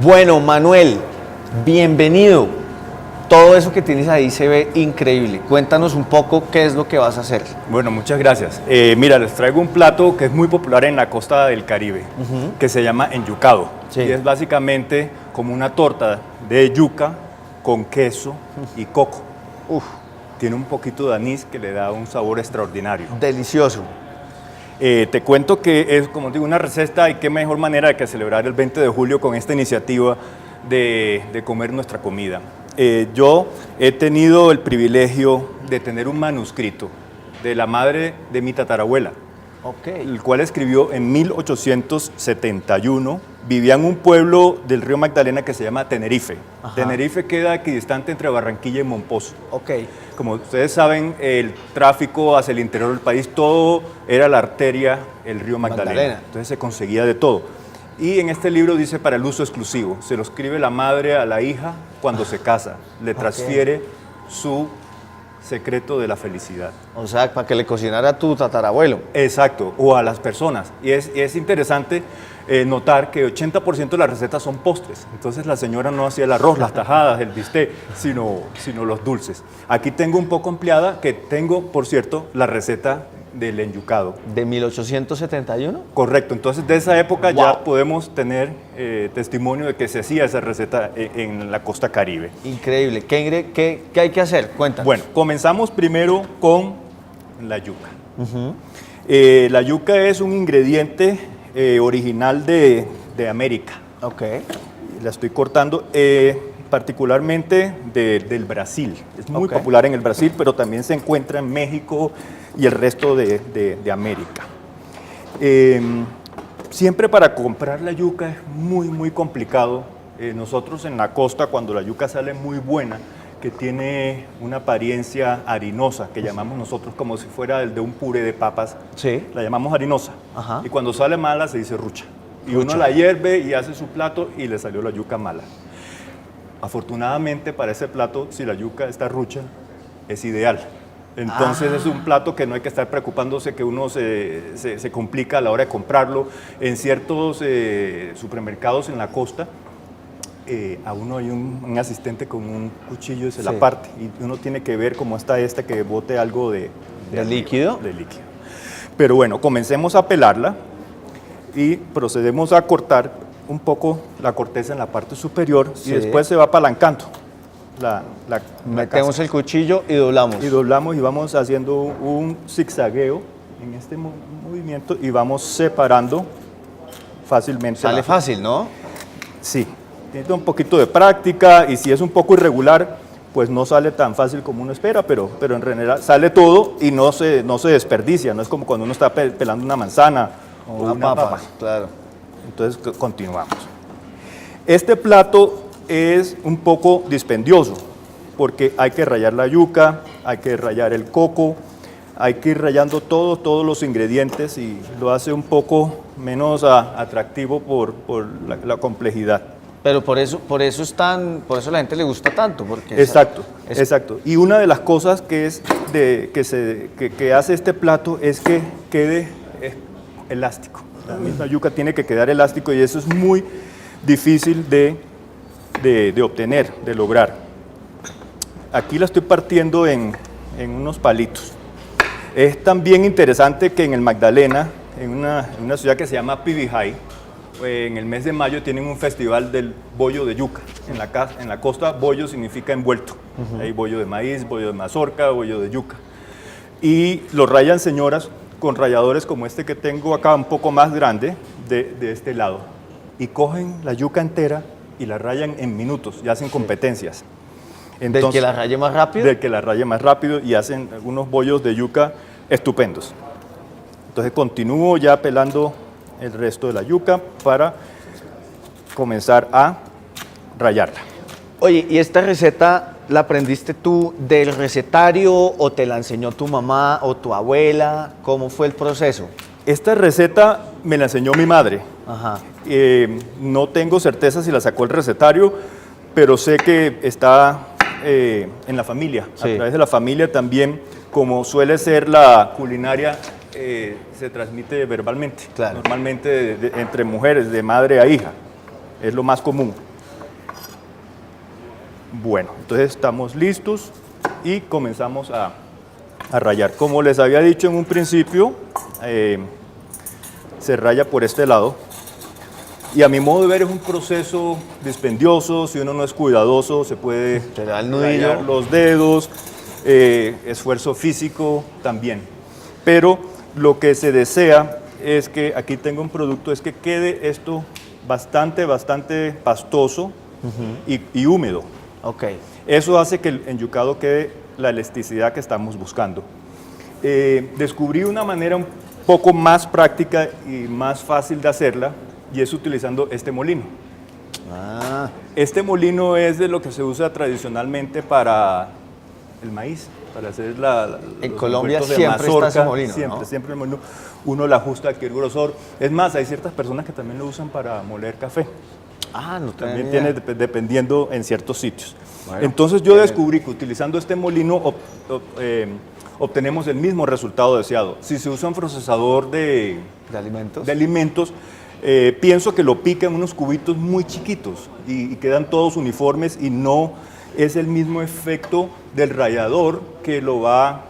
Bueno, Manuel, bienvenido. Todo eso que tienes ahí se ve increíble. Cuéntanos un poco qué es lo que vas a hacer. Bueno, muchas gracias. Mira, les traigo un plato que es muy popular en la costa del Caribe, que se llama enyucado. Sí. Y es básicamente como una torta de yuca con queso y coco. Uf, Tiene un poquito de anís que le da un sabor extraordinario. delicioso. Te cuento que es, como digo, una receta y qué mejor manera de que celebrar el 20 de julio con esta iniciativa de comer nuestra comida. Yo he tenido el privilegio de tener un manuscrito de la madre de mi tatarabuela, Ok. el cual escribió en 1871. Vivía en un pueblo del río Magdalena que se llama Tenerife. Ajá. Tenerife queda equidistante entre Barranquilla y Momposo. Ok. Como ustedes saben, el tráfico hacia el interior del país, todo era la arteria, el río Magdalena. Entonces se conseguía de todo. Y en este libro dice para el uso exclusivo. Se lo escribe la madre a la hija cuando se casa. Le transfiere su secreto de la felicidad. O sea, para que le cocinara a tu tatarabuelo. Exacto, o a las personas. Y es interesante notar que 80% de las recetas son postres. Entonces la señora no hacía el arroz, las tajadas, el bistec, sino los dulces. Aquí tengo un poco ampliada, que tengo, por cierto, la receta del enyucado. ¿De 1871? Correcto, entonces de esa época Wow. ya podemos tener testimonio de que se hacía esa receta en la costa Caribe. Increíble. ¿Qué hay que hacer? Cuéntanos. Bueno, comenzamos primero con la yuca. La yuca es un ingrediente original de América. Ok. La estoy cortando particularmente del Brasil. Es muy Ok. popular en el Brasil, pero también se encuentra en México y el resto de América. Siempre para comprar la yuca es muy complicado. Nosotros en la costa, cuando la yuca sale muy buena, que tiene una apariencia harinosa, que llamamos nosotros como si fuera el de un puré de papas, Sí. la llamamos harinosa. Ajá. Y cuando sale mala se dice rucha. Y Rucha. uno la hierve y hace su plato y le salió la yuca mala. Afortunadamente para ese plato, si la yuca está rucha, es ideal. Entonces es un plato que no hay que estar preocupándose que uno se complica a la hora de comprarlo. En ciertos supermercados en la costa, a uno hay un asistente con un cuchillo y se la Sí. parte. Y uno tiene que ver cómo está que bote algo ¿De arriba, líquido? de líquido. Pero bueno, comencemos a pelarla y procedemos a cortar un poco la corteza en la parte superior Sí. y después se va apalancando la Metemos cáscara. el cuchillo y doblamos. Y doblamos y vamos haciendo un zigzagueo en este movimiento y vamos separando fácilmente. Sale fácil, ¿no? Sí, tiene un poquito de práctica y si es un poco irregular, pues no sale tan fácil como uno espera, pero en general sale todo y no se desperdicia. No es como cuando uno está pelando una manzana o una papa. Claro. Entonces continuamos. Este plato es un poco dispendioso porque hay que rallar la yuca, hay que rallar el coco, hay que ir rallando todos los ingredientes y lo hace un poco menos atractivo por la complejidad. Pero por eso la gente le gusta tanto, porque Exacto, es- exacto. Y una de las cosas que hace este plato es que quede elástico. La misma yuca tiene que quedar elástico y eso es muy difícil de obtener, de lograr. Aquí la estoy partiendo en unos palitos. Es también interesante que en el Magdalena, en una ciudad que se llama Pibijay, en el mes de mayo tienen un festival del bollo de yuca. En la costa, bollo significa envuelto. Hay bollo de maíz, bollo de mazorca, bollo de yuca. Y lo rayan señoras con ralladores como este que tengo acá, un poco más grande, de este lado. Y cogen la yuca entera y la rayan en minutos y hacen competencias. del que la raye más rápido. Del que la raye más rápido y hacen algunos bollos de yuca estupendos. Entonces continúo ya pelando el resto de la yuca para comenzar a rallarla. Oye, ¿y esta receta la aprendiste tú del recetario o te la enseñó tu mamá o tu abuela? ¿Cómo fue el proceso? Esta receta me la enseñó mi madre. Ajá. No tengo certeza si la sacó el recetario, pero sé que está en la familia. Sí. A través de la familia también, como suele ser la culinaria, se transmite verbalmente. Claro. Normalmente entre mujeres, de madre a hija. Es lo más común. Bueno, entonces estamos listos y comenzamos a rayar. Como les había dicho en un principio, se raya por este lado. Y a mi modo de ver es un proceso dispendioso. Si uno no es cuidadoso, se puede Te da el nudillo. rayar los dedos, esfuerzo físico también. Pero lo que se desea es que, aquí tengo un producto, es que quede esto bastante pastoso y húmedo. Ok. Eso hace que el enyucado quede la elasticidad que estamos buscando. Descubrí una manera un poco más práctica y más fácil de hacerla, y es utilizando este molino. Ah, Este molino es de lo que se usa tradicionalmente para el maíz, para hacer En los Colombia envueltos de siempre está ese molino, Siempre, ¿no? siempre el molino. Uno le ajusta aquí el grosor. Es más, hay ciertas personas que también lo usan para moler café. no También tenía tiene, idea. dependiendo en ciertos sitios. Bueno, Entonces yo descubrí que utilizando este molino obtenemos el mismo resultado deseado. Si se usa un procesador ¿De alimentos? de alimentos, pienso que lo pica en unos cubitos muy chiquitos y quedan todos uniformes y no es el mismo efecto del rallador que lo va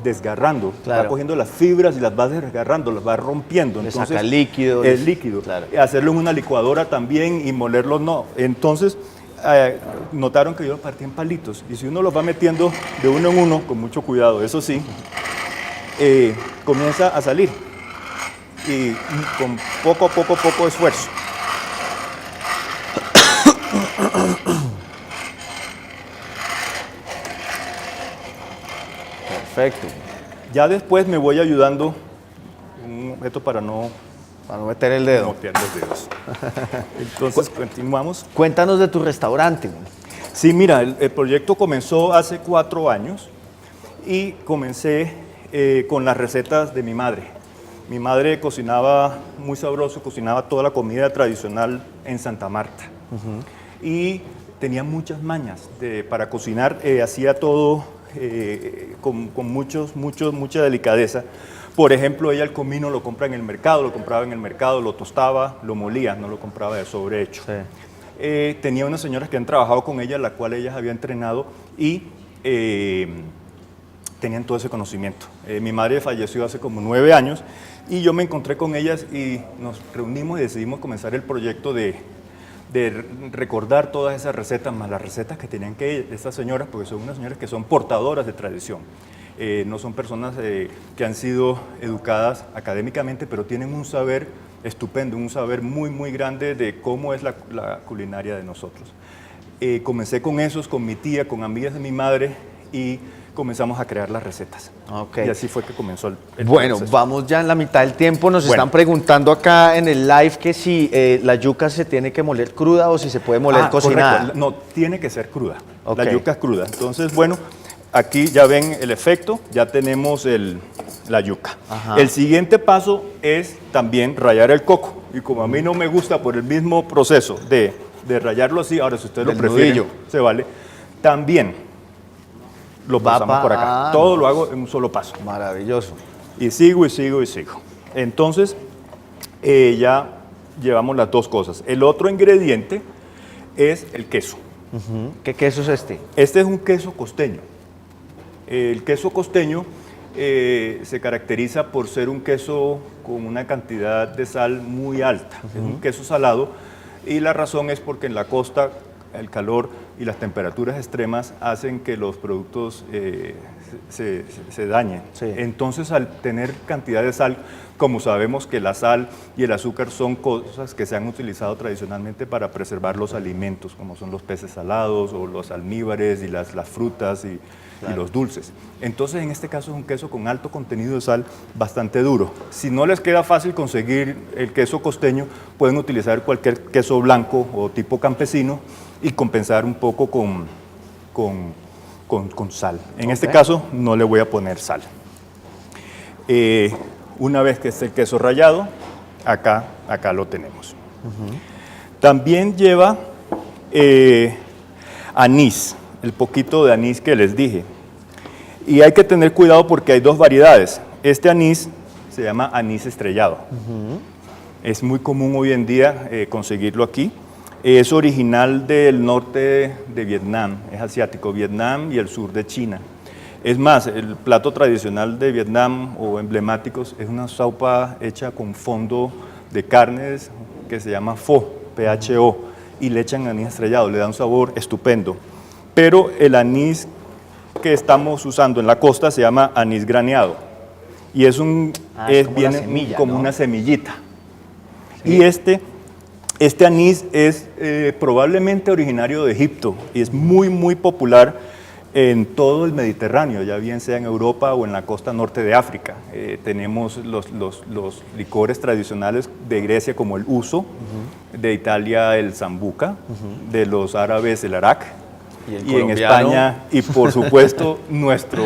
desgarrando, Claro. va cogiendo las fibras y las va desgarrando, las va rompiendo. Le saca líquido. Es líquido. Claro. Hacerlo en una licuadora también y molerlo no. Entonces, notaron que yo lo partí en palitos y si uno los va metiendo de uno en uno, con mucho cuidado, eso sí, comienza a salir y con poco esfuerzo. Perfecto. Ya después me voy ayudando un objeto para no Para no meter el dedo. motear los dedos. Entonces, continuamos. Cuéntanos de tu restaurante. Sí, mira, el proyecto comenzó hace 4 años y comencé con las recetas de mi madre. Mi madre cocinaba muy sabroso, cocinaba toda la comida tradicional en Santa Marta. Y tenía muchas mañas para cocinar, hacía todo con mucha delicadeza. Por ejemplo, ella el comino lo compra en el mercado, lo compraba en el mercado, lo tostaba, lo molía, no lo compraba de sobrehecho. Sí. Tenía unas señoras que han trabajado con ella, la cual ellas habían entrenado y tenían todo ese conocimiento. Mi madre falleció hace como 9 años y yo me encontré con ellas y nos reunimos y decidimos comenzar el proyecto de recordar todas esas recetas, más las recetas que tenían que estas señoras, porque son unas señoras que son portadoras de tradición. No son personas que han sido educadas académicamente, pero tienen un saber estupendo, un saber muy grande de cómo es la culinaria de nosotros. Comencé con esos, con mi tía, con amigas de mi madre y comenzamos a crear las recetas. Ok. Y así fue que comenzó el Bueno, proceso. vamos ya en la mitad del tiempo. Nos Bueno. están preguntando acá en el live que si la yuca se tiene que moler cruda o si se puede moler cocinada. Correcto. No, tiene que ser cruda. Ok. La yuca es cruda. Entonces, bueno, aquí ya ven el efecto, ya tenemos la yuca. Ajá. El siguiente paso es también rallar el coco. Y como a mí no me gusta por el mismo proceso de rallarlo así, ahora si ustedes lo Del prefieren, nudillo. se vale, también lo pasamos por acá. Todo lo hago en un solo paso. Maravilloso. Y sigo. Entonces, ya llevamos las dos cosas. El otro ingrediente es el queso. ¿Qué queso es este? Este es un queso costeño. El queso costeño se caracteriza por ser un queso con una cantidad de sal muy alta. Es un queso salado y la razón es porque en la costa el calor y las temperaturas extremas hacen que los productos se dañen. Sí. Entonces, al tener cantidad de sal, como sabemos que la sal y el azúcar son cosas que se han utilizado tradicionalmente para preservar los alimentos, como son los peces salados o los almíbares y las frutas y los dulces. Entonces, en este caso es un queso con alto contenido de sal, bastante duro. Si no les queda fácil conseguir el queso costeño, pueden utilizar cualquier queso blanco o tipo campesino y compensar un poco con sal. En este caso no le voy a poner sal. Una vez que esté el queso rallado, acá lo tenemos. También lleva anís, el poquito de anís que les dije. Y hay que tener cuidado porque hay dos variedades. Este anís se llama anís estrellado. Es muy común hoy en día conseguirlo aquí. Es original del norte de Vietnam, es asiático, Vietnam y el sur de China. Es más, el plato tradicional de Vietnam o emblemáticos es una sopa hecha con fondo de carnes que se llama pho, PHO, y le echan anís estrellado, le da un sabor estupendo. Pero el anís que estamos usando en la costa se llama anís graneado y es como viene una semilla, como ¿no? una semillita. Sí. Y este anís es probablemente originario de Egipto y es muy popular en todo el Mediterráneo, ya bien sea en Europa o en la costa norte de África. Tenemos los licores tradicionales de Grecia como el uso, de Italia el sambuca, de los árabes el arak, Y el y en colombiano. España, y por supuesto, nuestro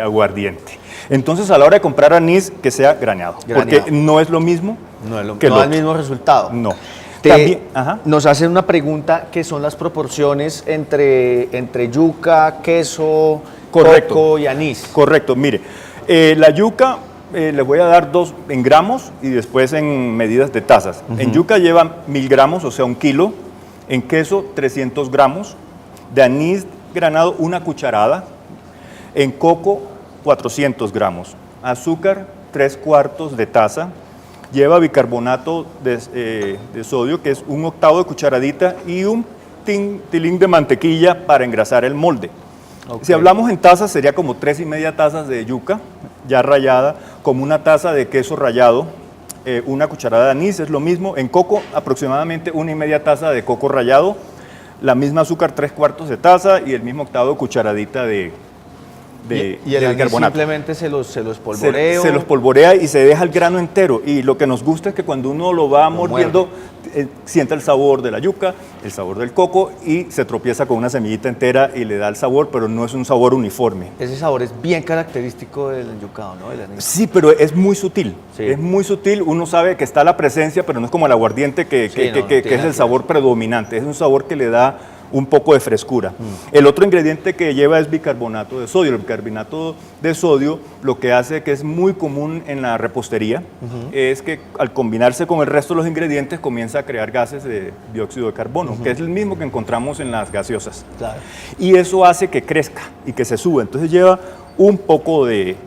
aguardiente. Entonces, a la hora de comprar anís, que sea graneado, porque no es lo mismo No, es que no el da el otro. mismo resultado. No. Te- También, ajá. Nos hacen una pregunta que son las proporciones entre yuca, queso, Correcto. coco y anís. Correcto, mire, la yuca les voy a dar 2 en gramos y después en medidas de tazas. En yuca lleva 1000 gramos, o sea, 1 kilo. En queso, 300 gramos. De anís granado, 1 cucharada. En coco, 400 gramos. Azúcar, 3/4 de taza. Lleva bicarbonato de sodio, que es 1/8 de cucharadita, y un tilín de mantequilla para engrasar el molde. Ok. Si hablamos en tazas, sería como 3,5 tazas de yuca ya rallada, como 1 taza de queso rallado, 1 cucharada de anís, es lo mismo. En coco, aproximadamente 1,5 taza de coco rallado, la misma azúcar, 3/4 de taza, y el mismo 1/8 cucharadita de y el de anís bicarbonato. simplemente se los polvoreo. Se los polvorea y se deja el grano entero. Y lo que nos gusta es que cuando uno lo va mordiendo, sienta el sabor de la yuca, el sabor del coco, y se tropieza con una semillita entera y le da el sabor, pero no es un sabor uniforme. Ese sabor es bien característico del enyucado, ¿no? Del anís. Sí, pero es muy sutil. Sí. Es muy sutil. Uno sabe que está la presencia, pero no es como el aguardiente que Sí, no, que tiene es el que sabor predominante. Es un sabor que le da un poco de frescura. El otro ingrediente que lleva es bicarbonato de sodio. El bicarbonato de sodio lo que hace, que es muy común en la repostería, es que al combinarse con el resto de los ingredientes comienza a crear gases de dióxido de carbono, que es el mismo que encontramos en las gaseosas. Claro. Y eso hace que crezca y que se suba. Entonces lleva un poco de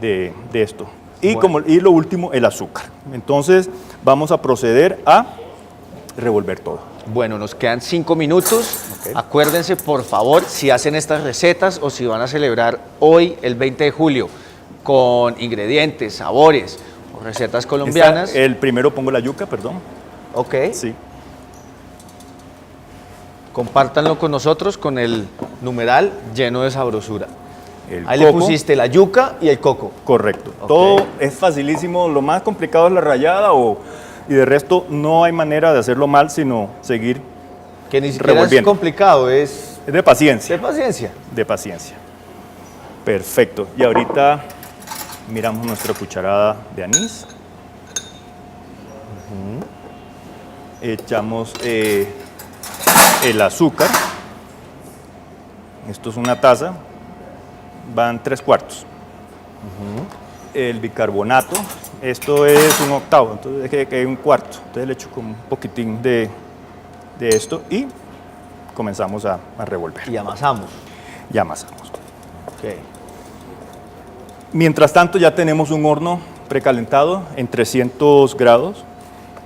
esto. Y, Bueno. y lo último, el azúcar. Entonces vamos a proceder a revolver todo. Bueno, nos quedan 5 minutos. Acuérdense, por favor, si hacen estas recetas o si van a celebrar hoy, el 20 de julio, con ingredientes, sabores o recetas colombianas. El primero pongo la yuca, perdón. Ok. Sí. Compártanlo con nosotros con el numeral lleno de sabrosura. El Ahí le coco. pusiste la yuca y el coco. Correcto. Ok. Todo es facilísimo. Lo más complicado es la rallada y de resto no hay manera de hacerlo mal, sino seguir. Que ni siquiera Revolviendo. es complicado, es Es de paciencia. de paciencia. De paciencia. Perfecto. Y ahorita miramos nuestra cucharada de anís. Echamos el azúcar. Esto es 1 taza. Van 3/4. El bicarbonato. Esto es 1/8. Entonces es que hay 1/4. Entonces le echo como un poquitín de esto y comenzamos a revolver. Y amasamos. Ya amasamos. Ok. Mientras tanto ya tenemos un horno precalentado en 300 grados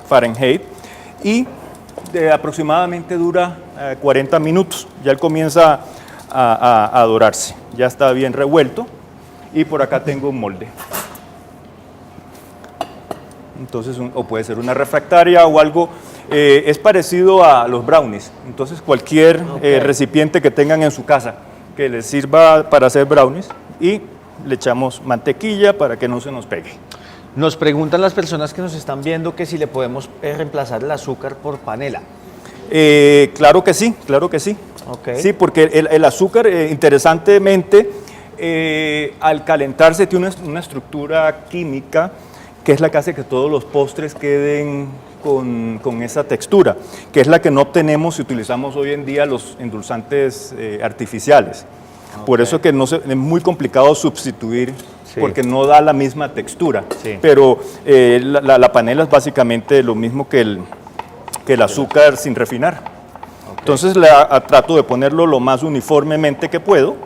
Fahrenheit y aproximadamente dura 40 minutos. Ya él comienza a dorarse. Ya está bien revuelto y por acá tengo un molde. Entonces, o puede ser una refractaria o algo, es parecido a los brownies. Entonces, cualquier recipiente que tengan en su casa que les sirva para hacer brownies y le echamos mantequilla para que no se nos pegue. Nos preguntan las personas que nos están viendo que si le podemos reemplazar el azúcar por panela. Claro que sí, claro que sí. Ok. Sí, porque el azúcar, interesantemente, al calentarse tiene una estructura química que es la que hace que todos los postres queden con esa textura, que es la que no obtenemos si utilizamos hoy en día los endulzantes artificiales. Por eso que es muy complicado sustituir, Sí. porque no da la misma textura. Sí. Pero la panela es básicamente lo mismo que que el azúcar sin refinar. Entonces trato de ponerlo lo más uniformemente que puedo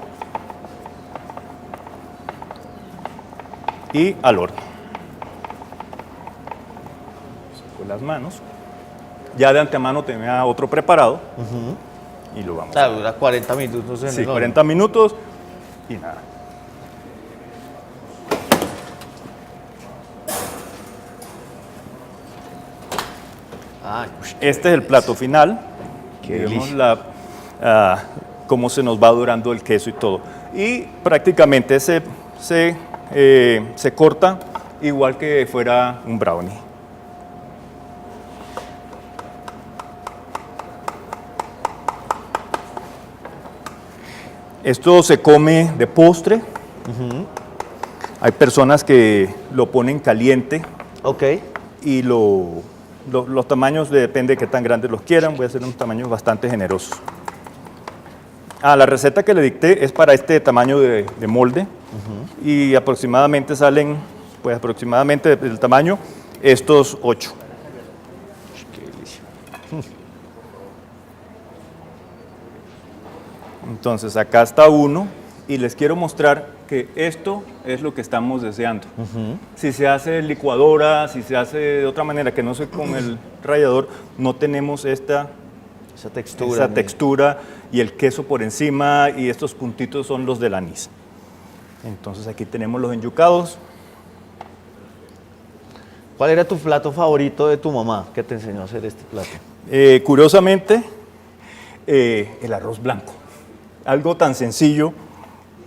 y al horno. Con las manos. Ya de antemano tenía otro preparado y lo vamos a Claro, dura 40 minutos en Sí, el horno. 40 minutos y nada. Ay, Este es el plato final. Qué Vemos delicia. cómo se nos va dorando el queso y todo. Y prácticamente se corta igual que fuera un brownie. Esto se come de postre. Hay personas que lo ponen caliente ok. y los tamaños depende de qué tan grandes los quieran. Voy a hacer unos tamaños bastante generosos. La receta que le dicté es para este tamaño de molde y aproximadamente salen, pues aproximadamente del tamaño, estos 8. Qué delicia. Entonces acá está uno y les quiero mostrar que esto es lo que estamos deseando. Si se hace en licuadora, si se hace de otra manera que no sea con el rallador, no tenemos esa textura y el queso por encima y estos puntitos son los del anís. Entonces aquí tenemos los enyucados. ¿Cuál era tu plato favorito de tu mamá que te enseñó a hacer este plato? Curiosamente, el arroz blanco. Algo tan sencillo,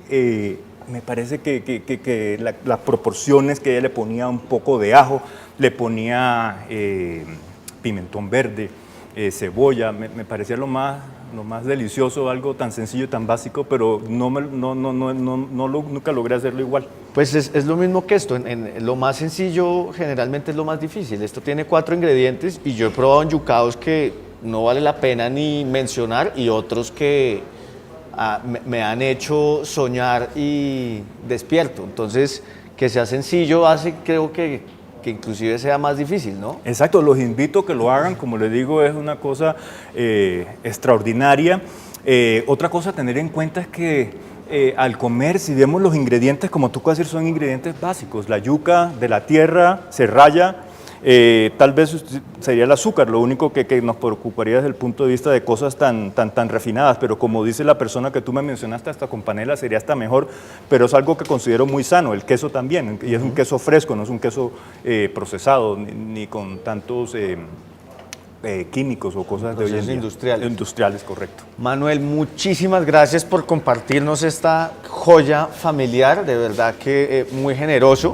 me parece que las proporciones que ella le ponía un poco de ajo, le ponía pimentón verde, cebolla, me parecía lo más delicioso, algo tan sencillo, tan básico, pero nunca logré hacerlo igual. Pues es lo mismo que esto, lo más sencillo generalmente es lo más difícil. Esto tiene 4 ingredientes y yo he probado enyucados que no vale la pena ni mencionar y otros que me han hecho soñar y despierto. Entonces, que sea sencillo hace, creo que inclusive sea más difícil, ¿no? Exacto, los invito a que lo hagan, como les digo, es una cosa extraordinaria. Otra cosa a tener en cuenta es que al comer, si vemos los ingredientes, como tú puedes decir, son ingredientes básicos. La yuca de la tierra se raya, tal vez sería el azúcar, lo único que nos preocuparía desde el punto de vista de cosas tan refinadas, pero como dice la persona que tú me mencionaste, hasta con panela sería hasta mejor, pero es algo que considero muy sano, el queso también, y es un queso fresco, no es un queso procesado, ni con tantos químicos o cosas de hoy en día. Industriales, correcto. Manuel, muchísimas gracias por compartirnos esta joya familiar, de verdad que muy generoso.